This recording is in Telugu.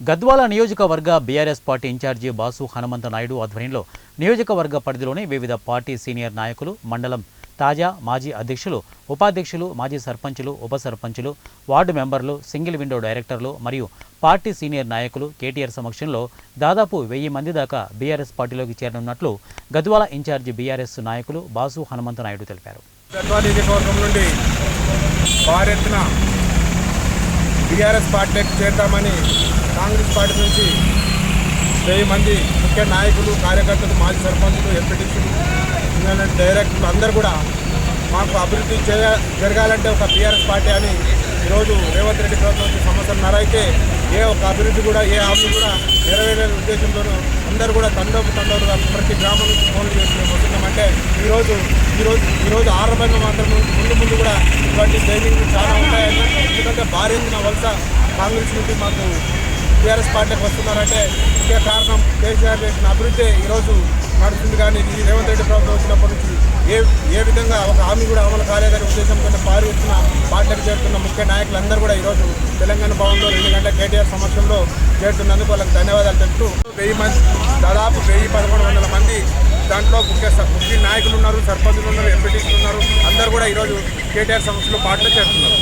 గద్వాల నియోజకవర్గ బీఆర్ఎస్ పార్టీ ఇన్ఛార్జి బాసు హనుమంత నాయుడు ఆధ్వర్యంలో నియోజకవర్గ పరిధిలోని వివిధ పార్టీ సీనియర్ నాయకులు, మండలం తాజా మాజీ అధ్యక్షులు, ఉపాధ్యక్షులు, మాజీ సర్పంచులు, ఉప సర్పంచులు, వార్డు మెంబర్లు, సింగిల్ విండో డైరెక్టర్లు మరియు పార్టీ సీనియర్ నాయకులు కేటీఆర్ సమక్షంలో దాదాపు 1000 మంది దాకా బీఆర్ఎస్ పార్టీలోకి చేరనున్నట్లు గద్వాల ఇన్ఛార్జి బీఆర్ఎస్ నాయకులు బాసు హనుమంత నాయుడు తెలిపారు. గద్వాల నియోజకవర్గం నుండి భారత్న బీఆర్ఎస్ పార్టీలోకి చేద్దామని కాంగ్రెస్ పార్టీ నుంచి 1000 మంది ముఖ్య నాయకులు, కార్యకర్తలు, మాజీ సర్పంచులు, ఎంపీటీసీలు, డైరెక్టర్లు అందరూ కూడా మాకు అభివృద్ధి జరగాలంటే ఒక బీఆర్ఎస్ పార్టీ అని ఈరోజు రేవంత్ రెడ్డి ప్రభుత్వం సంవత్సరంన్నర అయితే ఏ ఒక అభివృద్ధి కూడా ఏ హామీ కూడా నెరవేరే ఉద్దేశంతోనూ అందరూ కూడా తండోపుగా ప్రతి గ్రామం నుంచి ఫోన్లు చేసుకుని వస్తున్నామంటే ఈరోజు ఆరంభంగా మాత్రం ముందు కూడా ఇటువంటి ట్రైనింగ్ చాలా ఉంటాయని, ఎందుకంటే భారీ వలస కాంగ్రెస్ నుంచి మాకు బీఆర్ఎస్ పార్టీకి వస్తున్నారంటే ముఖ్య కారణం కేసీఆర్ చేసిన అభివృద్ధి ఈరోజు నడుస్తుంది. కానీ ఈ రేవంత్ రెడ్డి ప్రభుత్వం వచ్చినప్పటి నుంచి ఏ విధంగా ఒక హామీ కూడా అమలు కాలేదనే ఉద్దేశంతో భారీ ఎత్తున పార్టీలకు చేరుతున్న ముఖ్య నాయకులందరూ కూడా ఈరోజు తెలంగాణ భవన్లో 2 గంటల కేటీఆర్ సమక్షంలో చేరుతున్నందుకు వాళ్ళకి ధన్యవాదాలు తెలుపుతూ 1000 మంది, దాదాపు 1100 మంది దాంట్లో ముఖ్య నాయకులు ఉన్నారు, సర్పంచులు ఉన్నారు, ఎంపీటీసీలు ఉన్నారు, అందరూ కూడా ఈరోజు కేటీఆర్ సమక్షంలో పార్టీలో చేరుతున్నారు.